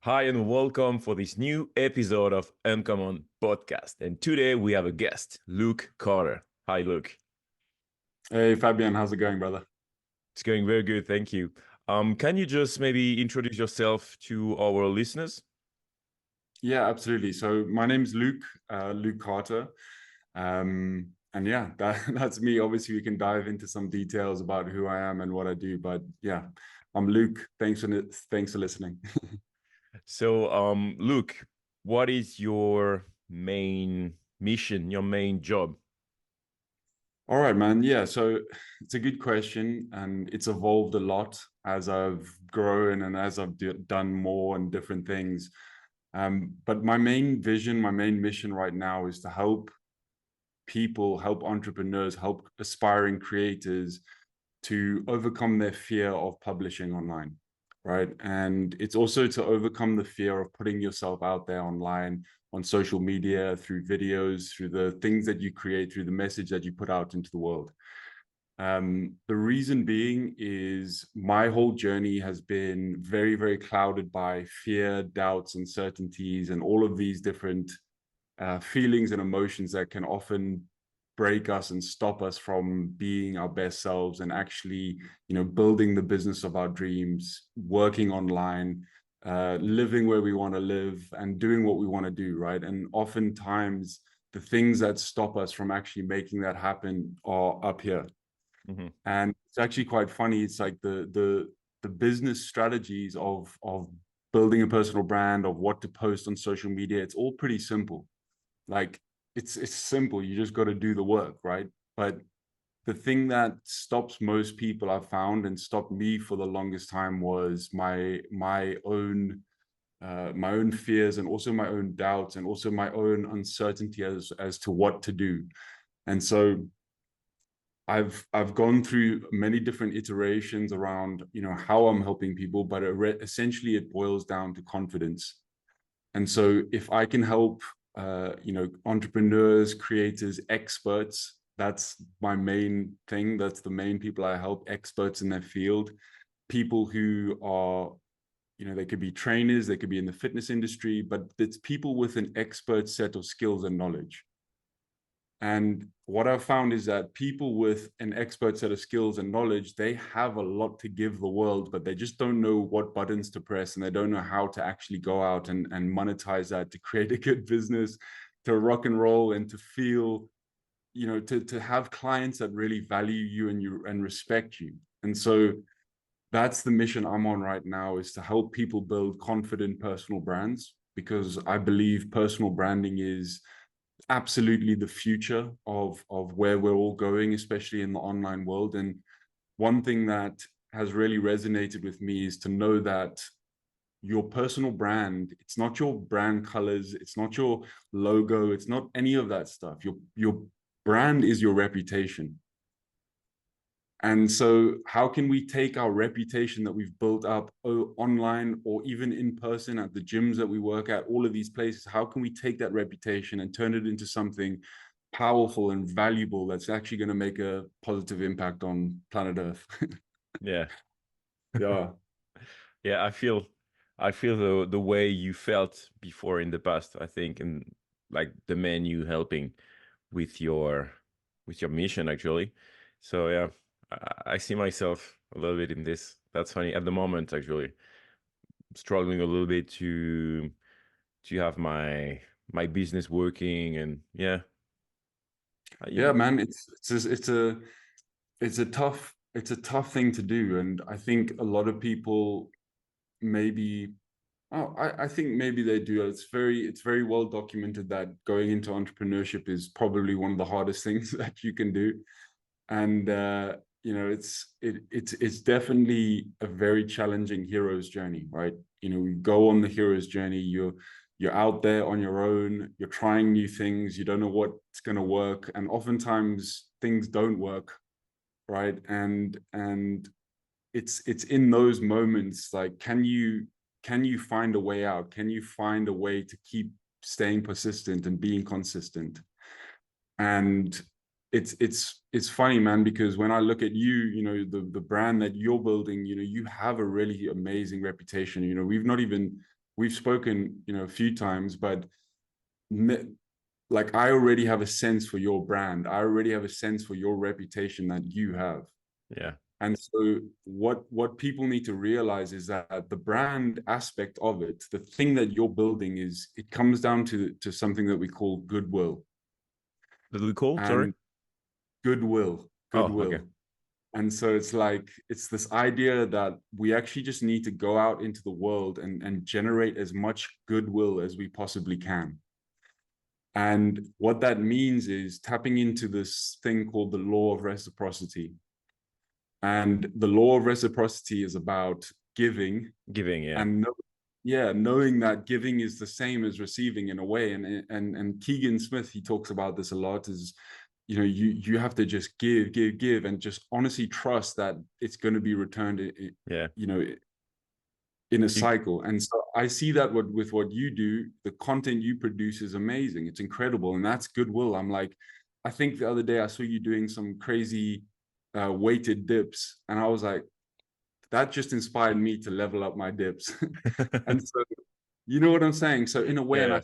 Hi and welcome for this new episode of Uncommon Podcast. And today we have a guest, Luke Carter. Hi, Luke. Hey Fabian, how's it going, brother? It's going very good, thank you. Can you just maybe introduce yourself to our listeners? Yeah, absolutely. So my name's Luke, Luke Carter. And yeah, that's me. Obviously, we can dive into some details about who I am and what I do. But yeah, I'm Luke. Thanks for listening. So, Luke, what is your main mission, your main job? All right, man. Yeah, so it's a good question, and it's evolved a lot as I've grown and as I've done more and different things. But my main vision, my main mission right now is to help people, help entrepreneurs, help aspiring creators to overcome their fear of publishing online, right? And it's also to overcome the fear of putting yourself out there online on social media, through videos, through the things that you create, through the message that you put out into the world. The reason being is my whole journey has been very, very clouded by fear, doubts, uncertainties, and all of these different feelings and emotions that can often break us and stop us from being our best selves and actually, building the business of our dreams, working online, living where we want to live and doing what we want to do, right? And oftentimes the things that stop us from actually making that happen are up here. Mhm. And it's actually quite funny. It's like the business strategies of building a personal brand, of what to post on social media. It's all pretty simple. Like it's simple. You just got to do the work, right? But the thing that stops most people, I've found, and stopped me for the longest time, was my own fears, and also my own doubts, and also my own uncertainty as to what to do. And so I've gone through many different iterations around how I'm helping people, but essentially it boils down to confidence. And so if I can help entrepreneurs, creators, experts, that's my main thing. That's the main people I help, experts in their field, people who are, they could be trainers, they could be in the fitness industry, but it's people with an expert set of skills and knowledge. And what I've found is that people with an expert set of skills and knowledge, they have a lot to give the world, but they just don't know what buttons to press, and they don't know how to actually go out and monetize that, to create a good business, to rock and roll, and to feel, to have clients that really value you and respect you. And so that's the mission I'm on right now, is to help people build confident personal brands, because I believe personal branding is absolutely the future of where we're all going, especially in the online world. And one thing that has really resonated with me is to know that your personal brand, it's not your brand colors, it's not your logo, it's not any of that stuff. Your brand is your reputation. And so how can we take our reputation that we've built up online, or even in person at the gyms that we work at, all of these places, how can we take that reputation and turn it into something powerful and valuable that's actually going to make a positive impact on planet Earth? Yeah. Yeah. Yeah, I feel the way you felt before in the past, I think, and like the man you helping with your mission actually. So yeah, I see myself a little bit in this. That's funny. At the moment, actually, struggling a little bit to have my business working, and yeah, Yeah, I, man, it's a tough thing to do. And I think a lot of people maybe, I think maybe they do. It's very well documented that going into entrepreneurship is probably one of the hardest things that you can do. And it's definitely a very challenging hero's journey, right? You go on the hero's journey, you're out there on your own, you're trying new things, you don't know what's going to work, and oftentimes things don't work, right? And it's in those moments, like, can you find a way out? Can you find a way to keep staying persistent and being consistent? And it's funny, man, because when I look at you, the brand that you're building, you have a really amazing reputation. We've not even we've spoken, you know, a few times, but like I already have a sense for your brand. I already have a sense for your reputation that you have. Yeah. And so what people need to realize is that the brand aspect of it, the thing that you're building, is it comes down to something that we call goodwill. That we call, sorry? And goodwill, Oh, okay. goodwill. And so it's like, it's this idea that we actually just need to go out into the world and generate as much goodwill as we possibly can. And what that means is tapping into this thing called the law of reciprocity. And the law of reciprocity is about giving Giving, yeah. and knowing that giving is the same as receiving in a way. And Keegan Smith, he talks about this a lot, is, you know, you have to just give and just honestly trust that it's going to be returned, Yeah. you know, in a You, cycle. And so I see that with what you do, the content you produce is amazing. It's incredible. And that's goodwill. I'm like, I think the other day I saw you doing some crazy weighted dips. And I was like, that just inspired me to level up my dips. And so, you know what I'm saying? So in a way, yeah, and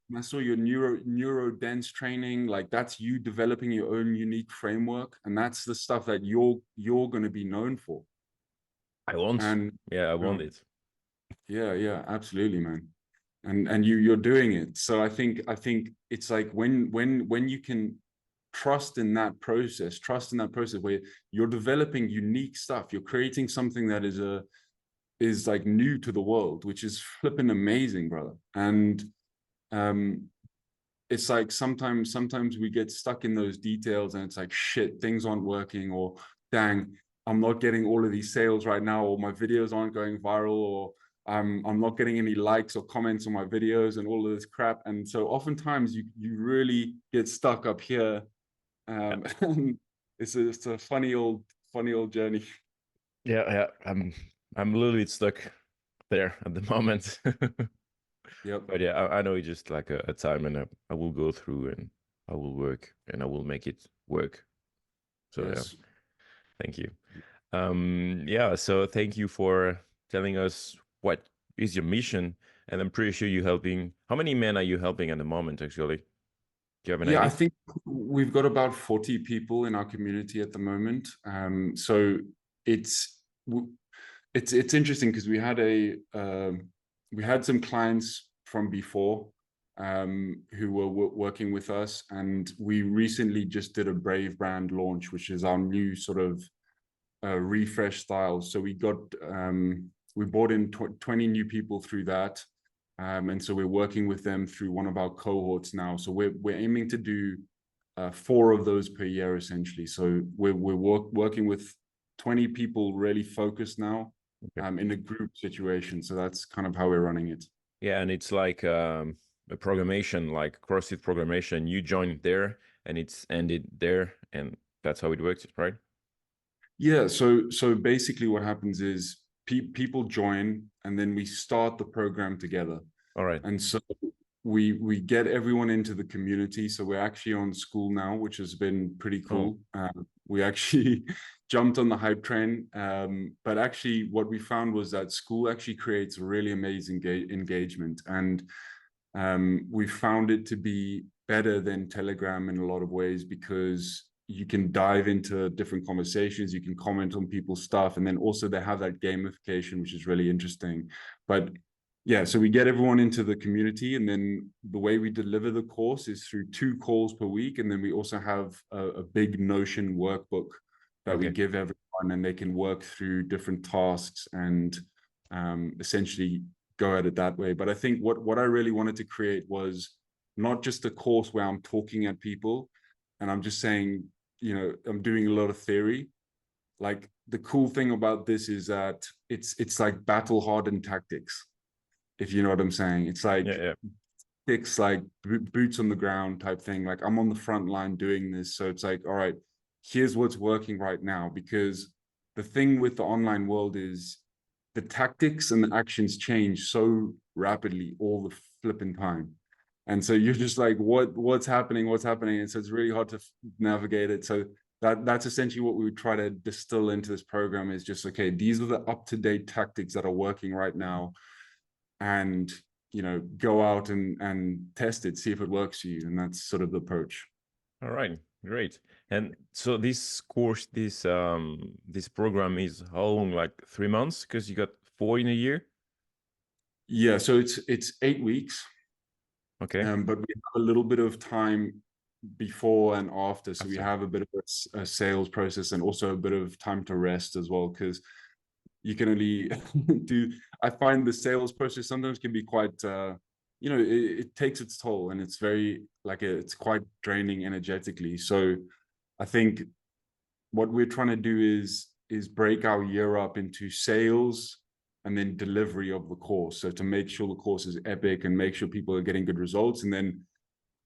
yeah. I saw your neuro dense training, like that's you developing your own unique framework. And that's the stuff that you're going to be known for. I want. And Yeah, I you know, want it. yeah, absolutely, man. And you're doing it. So I think it's like when you can trust in that process where you're developing unique stuff, you're creating something that is like new to the world, which is flipping amazing, brother. And um it's like sometimes we get stuck in those details and it's like, shit, things aren't working, or dang, I'm not getting all of these sales right now, or my videos aren't going viral, or I'm not getting any likes or comments on my videos and all of this crap. And so oftentimes you really get stuck up here. Yeah, And it's a funny old journey. yeah, yeah. I'm a little bit stuck there at the moment. Yep. But yeah, I know it's just like a time, and I will go through and I will work and I will make it work. So yeah, Yes. thank you. Yeah, so thank you for telling us what is your mission, and I'm pretty sure you're helping. How many men are you helping at the moment, actually? Do you have an Yeah, I idea? think we've got about 40 people in our community at the moment. So it's it's interesting because we had some clients from before who were working with us, and we recently just did a Brave brand launch, which is our new sort of refresh style. So we brought in 20 new people through that. And so we're working with them through one of our cohorts now. So we're aiming to do 4 of those per year, essentially. So we're working with 20 people really focused now Okay. in a group situation. So that's kind of how we're running it. Yeah, and it's like a programmation, like CrossFit programmation. You join there, and it's ended there, and that's how it works, right? Yeah. So basically, what happens is people join, and then we start the program together. All right. And so we get everyone into the community. So we're actually on school now, which has been pretty Oh, cool. We actually jumped on the hype train, but actually what we found was that school actually creates really amazing engagement, and we found it to be better than Telegram in a lot of ways, because you can dive into different conversations, you can comment on people's stuff, and then also they have that gamification, which is really interesting. But yeah, so we get everyone into the community, and then the way we deliver the course is through 2 calls per week, and then we also have a big Notion workbook that we okay. give everyone, and they can work through different tasks and essentially go at it that way. But I think what I really wanted to create was not just a course where I'm talking at people and I'm just saying, you know, I'm doing a lot of theory. Like, the cool thing about this is that it's like battle hardened tactics, if you know what I'm saying. It's Yeah, like yeah. it's like boots on the ground type thing. Like, I'm on the front line doing this. So it's like, all right, here's what's working right now. Because the thing with the online world is the tactics and the actions change so rapidly all the flipping time. And so you're just like, what's happening? And so it's really hard to navigate it. So that's essentially what we would try to distill into this program, is just, okay, these are the up-to-date tactics that are working right now. and go out and test it, see if it works for you. And that's sort of the approach. All right, great. And so this course, this program is how long? Like 3 months? Because you got 4 in a year. Yeah, so it's 8 weeks, Okay. but we have a little bit of time before and after. So we After. have a bit of a sales process and also a bit of time to rest as well, because you can only do. I find the sales process sometimes can be quite, it takes its toll, and it's very it's quite draining energetically. So I think what we're trying to do is break our year up into sales and then delivery of the course. So to make sure the course is epic and make sure people are getting good results, and then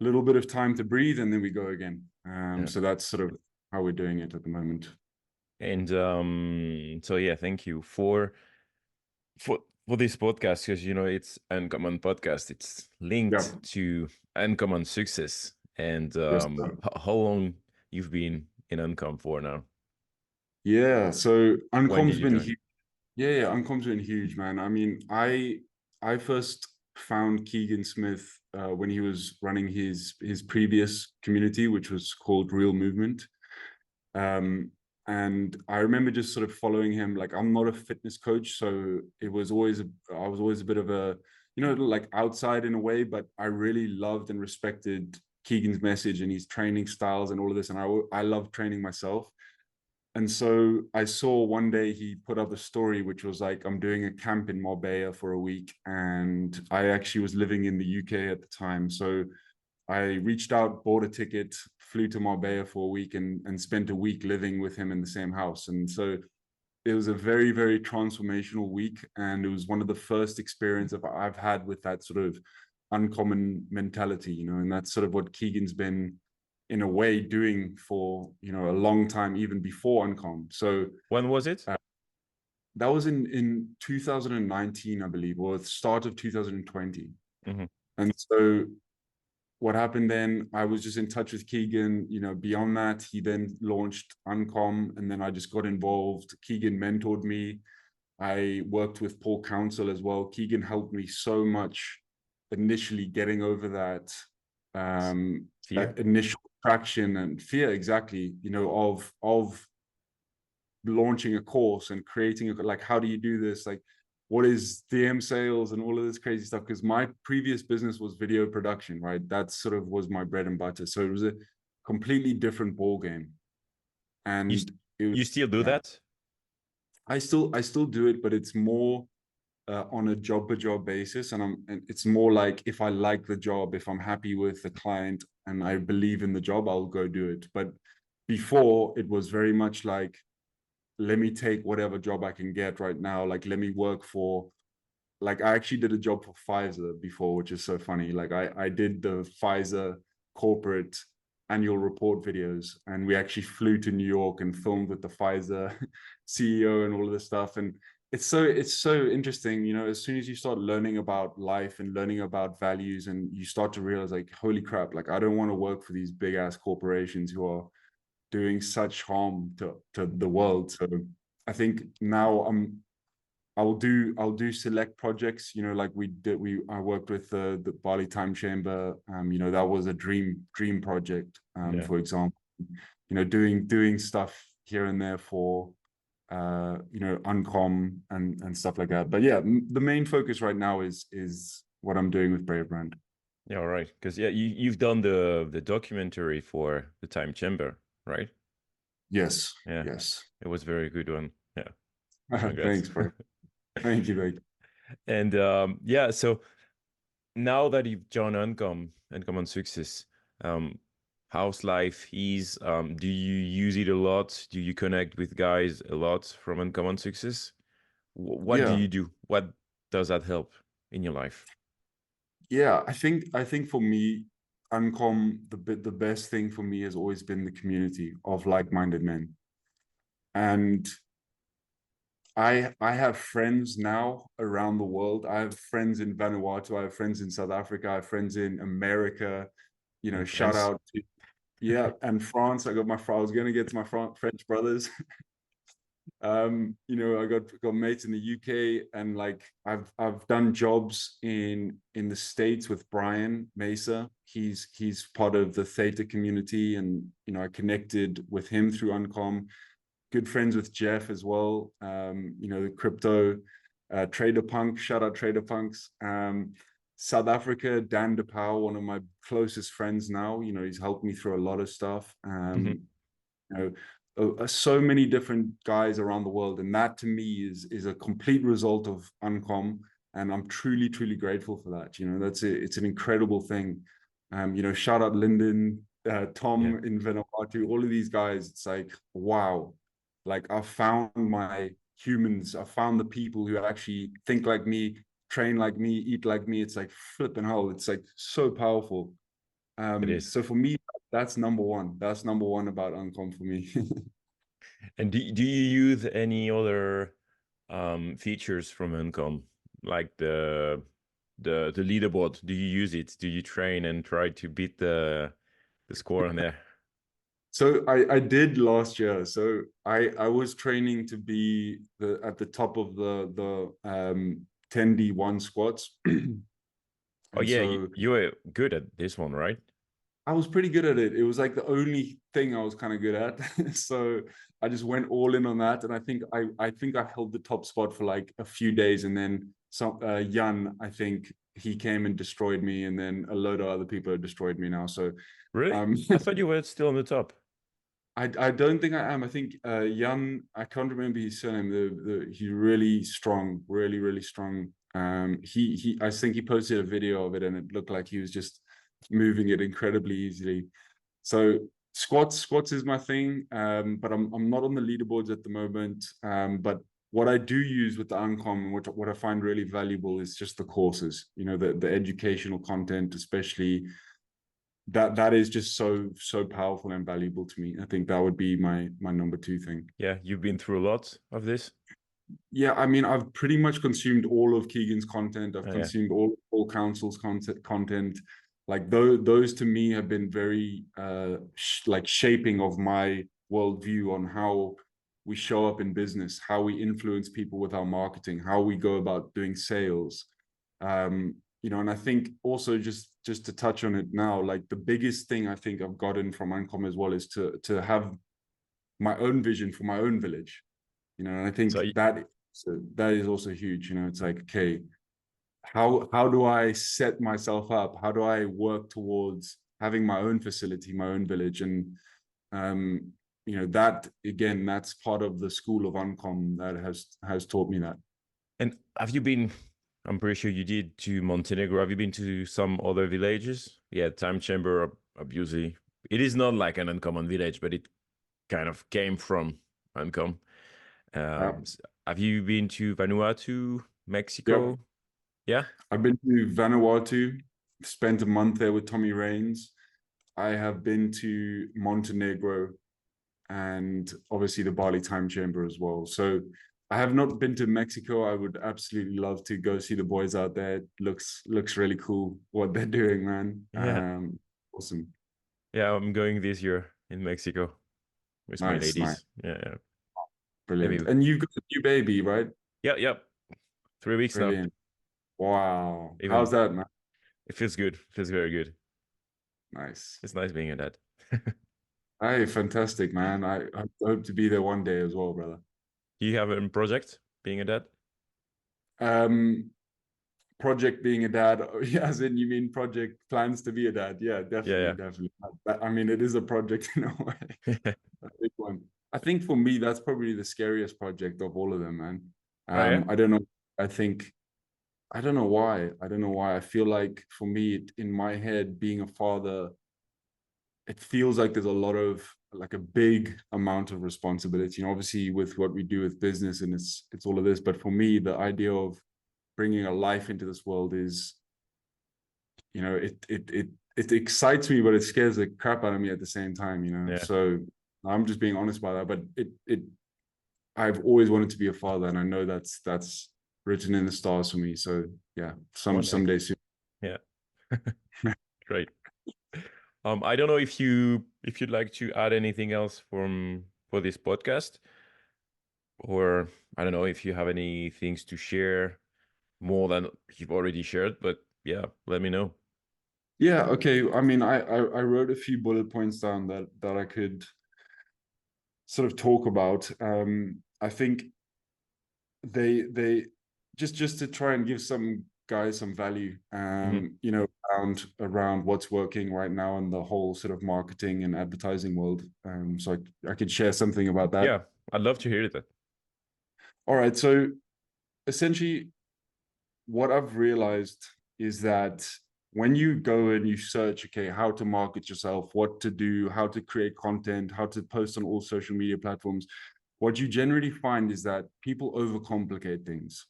a little bit of time to breathe, and then we go again. Yeah. So that's sort of how we're doing it at the moment. And so yeah, thank you for for this podcast, because it's Uncommon podcast. It's Yeah. linked to Uncommon Success. And Yes. how long you've been in Uncom for now? Yeah. So When did Uncom's you been join? huge. Yeah, Uncom's been huge, man. I mean, I first found Keegan Smith when he was running his previous community, which was called Real Movement. Um, and I remember just sort of following him. Like, I'm not a fitness coach, so I was always a bit of a, like outside in a way, but I really loved and respected Keegan's message and his training styles and all of this. And I love training myself. And so I saw one day he put up a story which was like, I'm doing a camp in Marbella for a week. And I actually was living in the UK at the time. So I reached out, bought a ticket, flew to Marbella for a week, and spent a week living with him in the same house. And so it was a very, very transformational week. And it was one of the first experiences I've had with that sort of uncommon mentality, and that's sort of what Keegan's been in a way doing for, a long time, even before Uncom. So When was it? that was in 2019, I believe, or the start of 2020. Mm-hmm. And so what happened then, I was just in touch with Keegan. Beyond that, he then launched Uncom, and then I just got involved. Keegan mentored me. I worked with Paul Council as well. Keegan helped me so much initially getting over Fear? that initial traction and fear, exactly, of launching a course and creating like, how do you do this? Like, what is DM sales and all of this crazy stuff? Because my previous business was video production, right? That sort of was my bread and butter. So it was a completely different ball game. You And it was, you still do yeah, that? I still do it, but it's more on a job per job basis. And it's more like, if I like the job, if I'm happy with the client and I believe in the job, I'll go do it. But before, it was very much like, let me take whatever job I can get right now. Like, let me work for, like, I actually did a job for Pfizer before, which is so funny. Like, I did the Pfizer corporate annual report videos, and we actually flew to New York and filmed with the Pfizer CEO and all of this stuff. And it's so interesting, as soon as you start learning about life and learning about values, and you start to realize, like, holy crap, like, I don't want to work for these big ass corporations who are doing such harm to the world. So I think now I'll do select projects, like I worked with the Bali Time Chamber. That was a dream project, Yeah. for example. Doing stuff here and there for Uncom and stuff like that. But yeah, the main focus right now is what I'm doing with Brave Brand. Yeah, all right. Because yeah, you've done the documentary for the Time Chamber, right? Yes, Yeah, yes. it was a very good one. Yeah, congrats. Thanks, bro. Thank you, mate. And yeah, so now that you've joined Uncommon Success, um, how's life is? Do you use it a lot? Do you connect with guys a lot from Uncommon Success? What do Yeah. you do? What does that help in your life? Yeah, I think for me, Uncom, the best thing for me has always been the community of like-minded men. And I have friends now around the world. I have friends in Vanuatu, I have friends in South Africa, I have friends in America, In shout France? out to, yeah, and France. I was gonna get to my French brothers. You know, I got mates in the UK, and like I've done jobs in the States with Brian Mesa. He's part of the theta community, and you know, I connected with him through Uncom. Good friends with Jeff as well. You know, the crypto Trader Punk. Shout out Trader Punks. South Africa, Dan DePauw, one of my closest friends now. You know, he's helped me through a lot of stuff. Mhm. You know, so many different guys around the world, and that to me is a complete result of Uncom, and I'm truly grateful for that. You know, it's an incredible thing. You know, shout out Lyndon, Yeah, Tom in Vanuatu, all of these guys. It's like, wow, like I found my humans. I found the people who actually think like me, train like me, eat like me. It's like flipping hell. It's like so powerful. it is. So for me, that's number one. That's number one about Uncom for me. And do you use any other features from Uncom, like the leaderboard? Do you use it? Do you train and try to beat the score on there? So I did last year. So I was training to be at the top of the 10D1 squats. Oh And yeah, so you were good at this one, right? I was pretty good at it. It was like the only thing I was kind of good at. So I just went all in on that. And I think I held the top spot for like a few days. And then some Jan, I think he came and destroyed me. And then a load of other people have destroyed me now. So Really? um I thought you were still on the top. I don't think I am. I think Jan, I can't remember his surname. He's really strong, really strong. I think he posted a video of it, and it looked like he was just moving it incredibly easily. So squats is my thing, but I'm not on the leaderboards at the moment. But what I do use with the Uncom, what I find really valuable is just the courses. You know, the educational content, especially that is just so powerful and valuable to me. I think that would be my number two thing. Yeah, you've been through a lot of this. Yeah, I mean, I've pretty much consumed all of Keegan's content. I've Oh, yeah. consumed all Council's content. Like those to me have been very like shaping of my worldview on how we show up in business, how we influence people with our marketing, how we go about doing sales. You know, and I think also just to touch on it now, like the biggest thing I think I've gotten from Uncom as well is to have my own vision for my own village. You know, and I So think that is also huge. You know, it's like, okay, how do I set myself up? How do I work towards having my own facility, my own village? And you know, that again, that's part of the school of Uncom that has taught me that. and have you been? I'm pretty sure you did to Montenegro. Have you been to some other villages? Yeah, Time Chamber obviously. It is not like an uncommon village, but it kind of came from Uncom. Yeah. Have you been to Vanuatu, Yep. Mexico? Yeah. I've been to Vanuatu, spent a month there with Tommy Rains. I have been to Montenegro and obviously the Bali Time Chamber as well. So I have not been to Mexico. I would absolutely love to go see the boys out there. It looks really cool what they're doing, man. Yeah. Awesome. Yeah, I'm going this year in Mexico with my Nice. ladies. Yeah, yeah. Brilliant. Maybe. And you've got a new baby, right? Yeah, yeah. 3 weeks now. Brilliant. Wow. How's Even that, man? it feels good. It feels very good. Nice. It's nice being a dad. Hey, fantastic, man. I hope to be there one day as well, brother. Do you have a project being a dad? Um, project being a dad, as in you mean project plans to be a dad? Yeah, Yeah, definitely. I mean, it is a project in a way, yeah. a big one. I think for me, that's probably the scariest project of all of them, man. Oh yeah. I don't know. I think I don't know why. I don't know why. I feel like for me, in my head, being a father, it feels like there's a lot of like a big amount of responsibility. You know, obviously with what we do with business and it's all of this, but for me, the idea of bringing a life into this world is, you know, it excites me, but it scares the crap out of me at the same time, you know. Yeah. So I'm just being honest about that. But I've always wanted to be a father, and I know that's written in the stars for me. So yeah, One day. someday soon. Yeah. Great. I don't know if you'd like to add anything else for this podcast. or I don't know if you have any things to share more than you've already shared, but yeah, let me know. Yeah, okay. I mean, I wrote a few bullet points down that I could sort of talk about. I think they just to try and give some guys some value, Hmm. you know, around what's working right now in the whole sort of marketing and advertising world. So I could share something about that. Yeah, I'd love to hear that. All right. So essentially, what I've realized is that when you go and you search, okay, how to market yourself, what to do, how to create content, how to post on all social media platforms, what you generally find is that people overcomplicate things.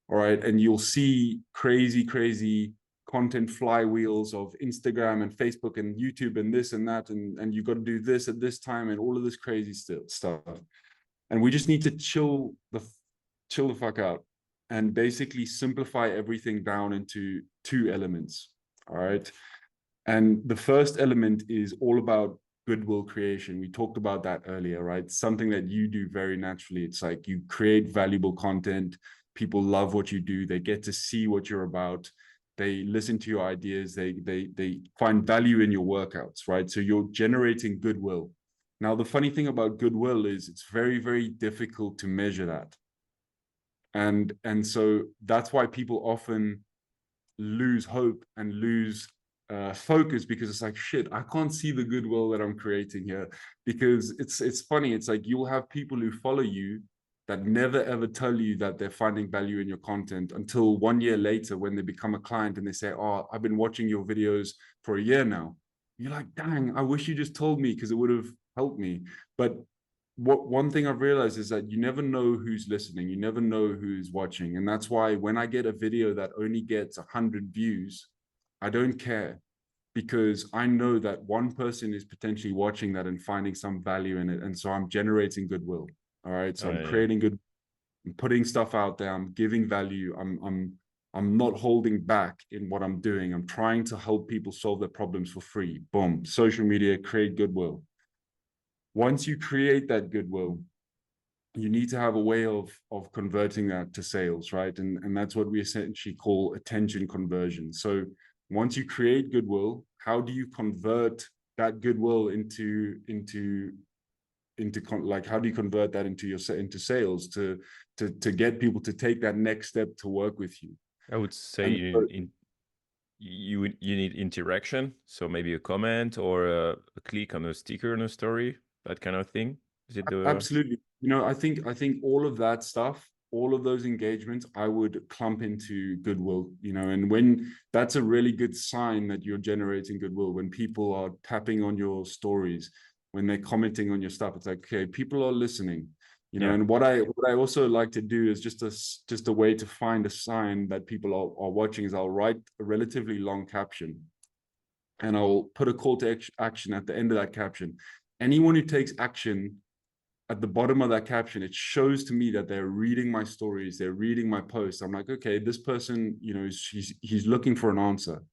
All right. And you'll see crazy content flywheels of Instagram and Facebook and YouTube and this and that. And you got to do this at this time and all of this crazy stuff. And we just need to chill the fuck out and basically simplify everything down into two elements. All right. And the first element is all about goodwill creation. We talked about that earlier, right? Something that you do very naturally. It's like you create valuable content. People love what you do. They get to see what you're about. They listen to your ideas. They find value in your workouts, right? So you're generating goodwill. Now, the funny thing about goodwill is it's very difficult to measure that. And so that's why people often lose hope and lose focus, because it's like, shit, I can't see the goodwill that I'm creating here. Because it's funny, it's like you'll have people who follow you that never ever tell you that they're finding value in your content until 1 year later when they become a client and they say, oh, I've been watching your videos for a year now. You're like, dang, I wish you just told me, because it would have helped me. But what one thing I've realized is that you never know who's listening, you never know who's watching. And that's why when I get a video that only gets 100 views, I don't care, because I know that one person is potentially watching that and finding some value in it. And so I'm generating goodwill. All right. So I'm Yeah. creating good, I'm putting stuff out there, I'm giving value, I'm not holding back in what I'm doing. I'm trying to help people solve their problems for free. Boom. Social media, create goodwill. Once you create that goodwill, you need to have a way of converting that to sales, right? And that's what we essentially call attention conversion. So once you create goodwill, how do you convert that goodwill like, how do you convert that into sales to get people to take that next step to work with you? I would say And so, you need interaction, so maybe a comment or a click on a sticker on a story, that kind of thing. Is it the absolutely. You know, I think all of that stuff, all of those engagements, I would clump into goodwill, you know, and when that's a really good sign that you're generating goodwill, when people are tapping on your stories, when they're commenting on your stuff, it's like, okay, people are listening, you know. yeah? And what I also like to do is just a way to find a sign that people are watching is I'll write a relatively long caption and I'll put a call to action at the end of that caption. Anyone who takes action at the bottom of that caption, it shows to me that they're reading my stories, they're reading my posts. I'm like, okay, this person, you know, he's looking for an answer.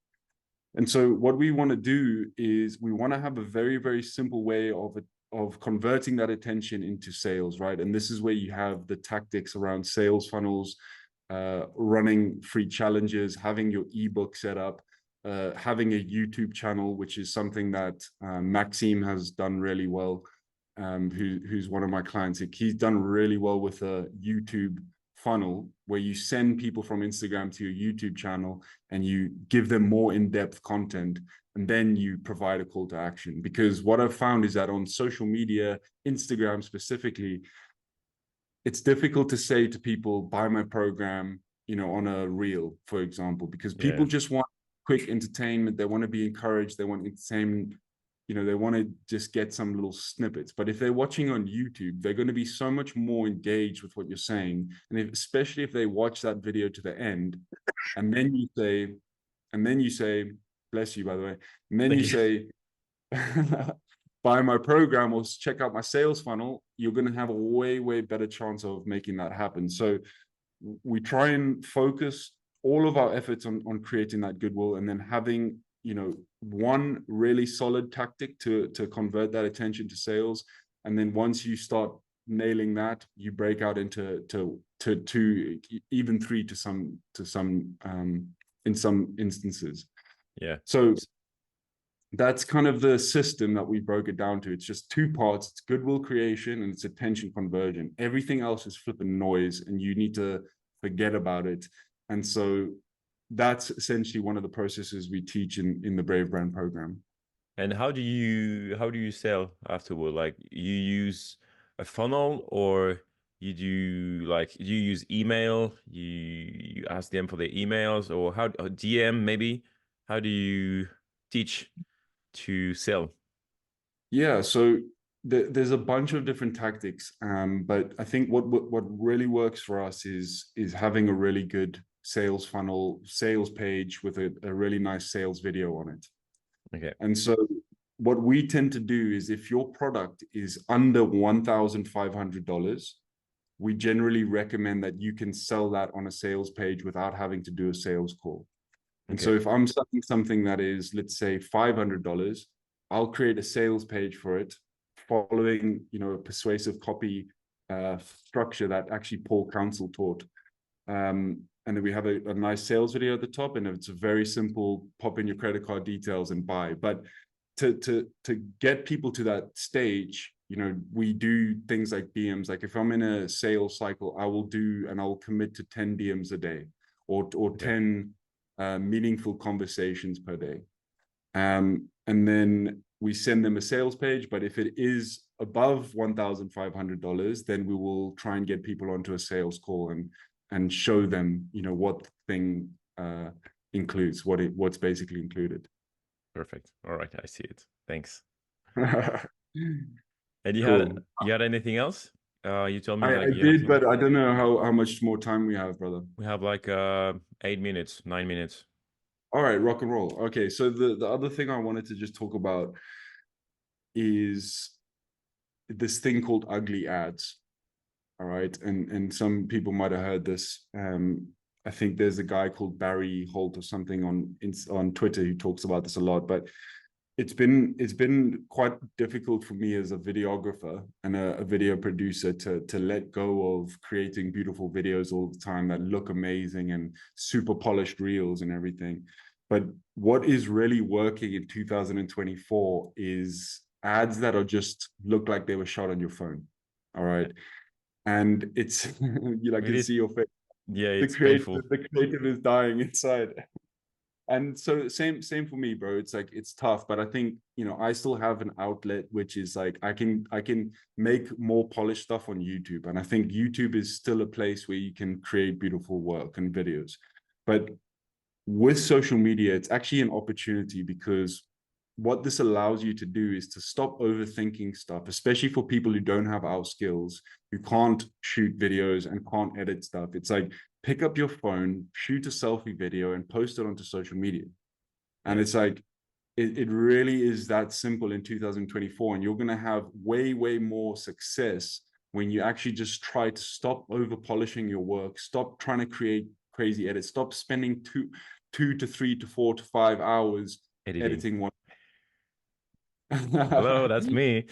And so what we want to do is we want to have a very simple way of converting that attention into sales, right? And this is where you have the tactics around sales funnels, running free challenges, having your ebook set up, having a YouTube channel, which is something that Maxime has done really well, who's one of my clients. He's done really well with a YouTube funnel where you send people from Instagram to your YouTube channel and you give them more in-depth content, and then you provide a call to action. Because what I've found is that on social media, Instagram specifically, it's difficult to say to people, buy my program, you know, on a reel, for example, because Yeah. people just want quick entertainment. They want to be encouraged. They want entertainment. You know, they want to just get some little snippets. But if they're watching on YouTube, they're going to be so much more engaged with what you're saying. And especially if they watch that video to the end, and then you say, bless you, by the way, and then you Thank you. say, buy my program or check out my sales funnel, you're going to have a way better chance of making that happen. So we try and focus all of our efforts on creating that goodwill, and then having, you know, one really solid tactic to convert that attention to sales. And then once you start nailing that, you break out into two, even three to some in some instances. Yeah. So that's kind of the system that we broke it down to. It's just two parts. It's goodwill creation and it's attention conversion. Everything else is flipping noise and you need to forget about it. And so that's essentially one of the processes we teach in the Brave Brand program. And how do you sell afterward? Like you use a funnel, or you do like you use email? You ask them for their emails, or how, or DM maybe? How do you teach to sell? Yeah, so there's a bunch of different tactics, but I think what really works for us is having a really good sales funnel, sales page with a really nice sales video on it. Okay. And so what we tend to do is if your product is under $1,500, we generally recommend that you can sell that on a sales page without having to do a sales call. And Okay. so if I'm selling something that is, let's say, $500, I'll create a sales page for it following, a persuasive copy structure that actually Paul Council taught. And then we have a nice sales video at the top, and it's a very simple, pop in your credit card details and buy. But to get people to that stage, we do things like DMs. Like if I'm in a sales cycle, I'll commit to 10 DMs a day, or Okay. 10 meaningful conversations per day. And then we send them a sales page. But if it is above $1,500, then we will try and get people onto a sales call and show them, what thing includes, what's basically included. Perfect. All right, I see it. Thanks. Cool. And you had anything else? You told me I like you have did, some. but I don't know how much more time we have, brother. We have like 8 minutes, 9 minutes. All right, rock and roll. Okay, so the other thing I wanted to just talk about is this thing called ugly ads. All right, and some people might have heard this. I think there's a guy called Barry Holt or something on Twitter who talks about this a lot. But it's been quite difficult for me as a videographer and a video producer to let go of creating beautiful videos all the time that look amazing and super polished reels and everything. But what is really working in 2024 is ads that are just look like they were shot on your phone. All right. And it's I It can is, see your face. yeah, The it's creative, painful. the creative is dying inside. And so same for me, bro. It's like it's tough, but I think I still have an outlet, which is like I can make more polished stuff on YouTube. And I think YouTube is still a place where you can create beautiful work and videos. But with social media, it's actually an opportunity, because what this allows you to do is to stop overthinking stuff, especially for people who don't have our skills, who can't shoot videos and can't edit stuff. It's like, pick up your phone, shoot a selfie video and post it onto social media. And Yeah. it's like, it really is that simple in 2024. And you're going to have way, way more success when you actually just try to stop over polishing your work, stop trying to create crazy edits, stop spending 2 to 3 to 4 to 5 hours Editing. editing one. Hello, that's me.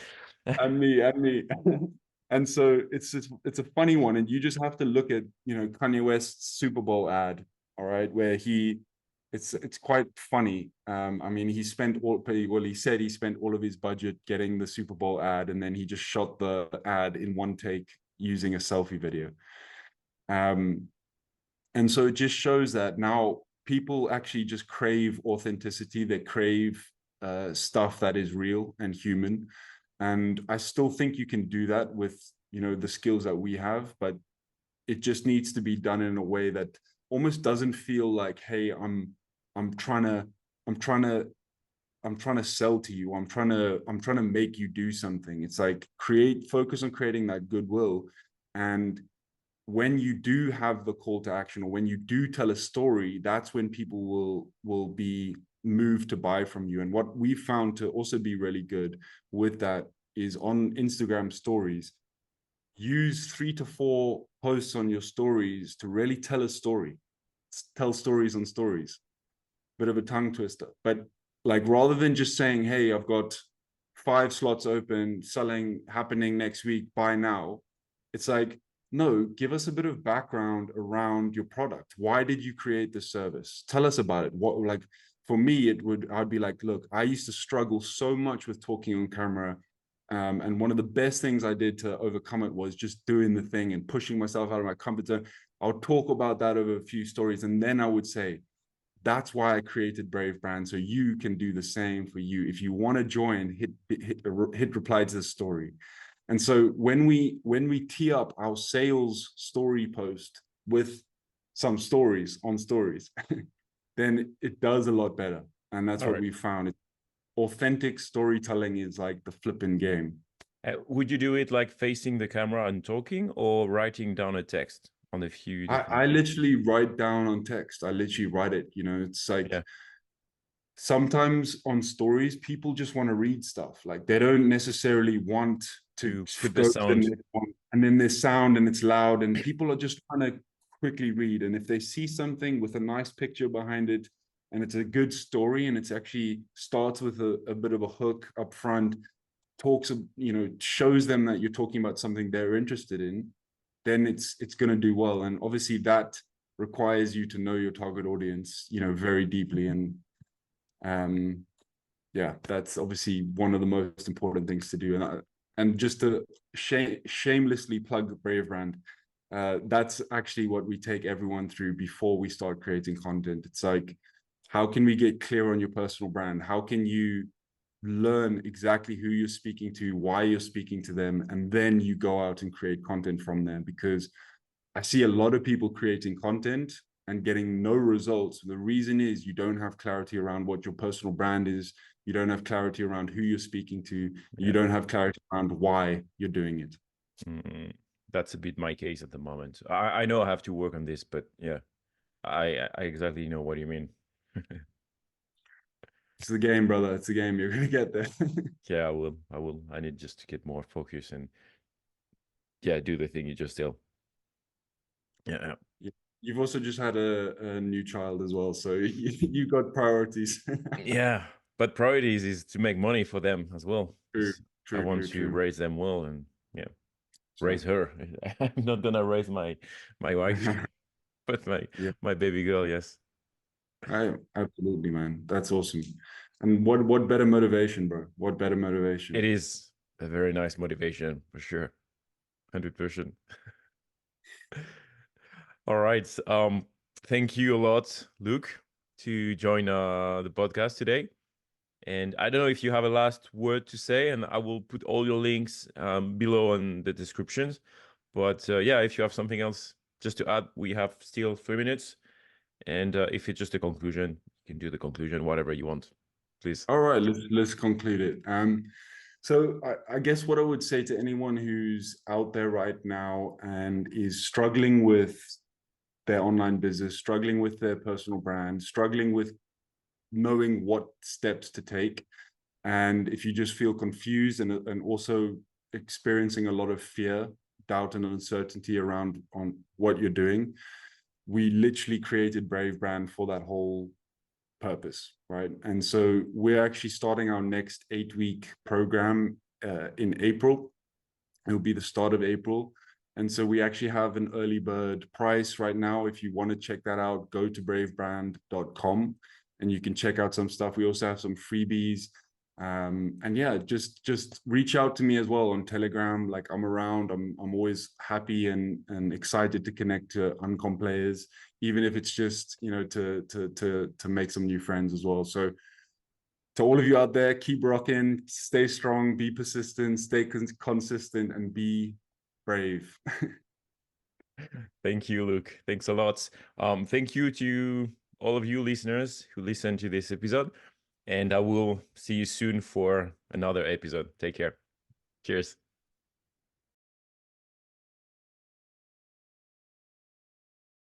and me. And so it's a funny one, and you just have to look at Kanye West's Super Bowl ad, all right, where it's quite funny. I mean, he said he spent all of his budget getting the Super Bowl ad, and then he just shot the ad in one take using a selfie video. And so it just shows that now people actually just crave authenticity. They crave stuff that is real and human. And I still think you can do that with the skills that we have, but it just needs to be done in a way that almost doesn't feel like, hey, I'm trying to sell to you. I'm trying to make you do something. It's like focus on creating that goodwill. And when you do have the call to action, or when you do tell a story, that's when people will be moved to buy from you. And what we found to also be really good with that is on Instagram stories, use 3 to 4 posts on your stories to really tell a story. Tell stories on stories. Bit of a tongue twister, but like, rather than just saying, hey, I've got 5 slots open, selling happening next week, buy now. It's like, no, give us a bit of background around your product. Why did you create this service? Tell us about it. What, like, for me, I'd be like, look, I used to struggle so much with talking on camera. And one of the best things I did to overcome it was just doing the thing and pushing myself out of my comfort zone. I'll talk about that over a few stories. And then I would say, that's why I created Brave Brand. So you can do the same for you. If you want to join, hit reply to the story. And so when we tee up our sales story post with some stories on stories, then it does a lot better. And that's All what right. we found. Authentic storytelling is like the flipping game. Would you do it like facing the camera and talking, or writing down a text on a few I different? literally write down on text. I literally write it. It's like Yeah, sometimes on stories, people just want to read stuff. Like they don't necessarily want to to put the go to the sound. next one. And then there's sound and it's loud, and people are just trying to quickly read. And if they see something with a nice picture behind it, and it's a good story, and it's actually starts with a bit of a hook up front, talks, shows them that you're talking about something they're interested in, then it's going to do well. And obviously that requires you to know your target audience, very deeply. And yeah, that's obviously one of the most important things to do. And just to shamelessly plug the Brave Brand, that's actually what we take everyone through before we start creating content. It's like, how can we get clear on your personal brand? How can you learn exactly who you're speaking to, why you're speaking to them, and then you go out and create content from there? Because I see a lot of people creating content and getting no results. The reason is you don't have clarity around what your personal brand is. You don't have clarity around who you're speaking to. You Yeah. don't have clarity around why you're doing it. Mm, that's a bit my case at the moment. I know I have to work on this, but yeah, I exactly know what you mean. It's the game, brother. It's the game. You're going to get there. Yeah, I will. I will. I need just to get more focus and yeah, do the thing you just tell. Yeah. You've also just had a new child as well. So you got priorities. Yeah, but priorities is to make money for them as well. True, 'Cause I true, want true, to true. raise them well and yeah, So, raise her. I'm not gonna raise my wife, but yeah, my baby girl, yes. absolutely, man. That's awesome. And what better motivation, bro? What better It motivation? is a very nice motivation for sure. 100%. All right. Thank you a lot, Luke, to join the podcast today. And I don't know if you have a last word to say, and I will put all your links below in the descriptions. But yeah, if you have something else just to add, we have still 3 minutes. And if it's just a conclusion, you can do the conclusion, whatever you want, please. All right, let's conclude it. So I guess what I would say to anyone who's out there right now and is struggling with their online business, struggling with their personal brand, struggling with knowing what steps to take, and if you just feel confused and also experiencing a lot of fear, doubt, and uncertainty around on what you're doing, we literally created Brave Brand for that whole purpose, right? And so we're actually starting our next 8-week program in April. It will be the start of April. And so we actually have an early bird price right now. If you want to check that out, go to bravebrand.com and you can check out some stuff. We also have some freebies. And yeah, just reach out to me as well on Telegram. Like I'm around. I'm always happy and excited to connect to Uncom players, even if it's just to make some new friends as well. So to all of you out there, keep rocking, stay strong, be persistent, stay consistent, and be brave. Thank you, Luke. Thanks a lot. Thank you to all of you listeners who listened to this episode. And I will see you soon for another episode. Take care. Cheers.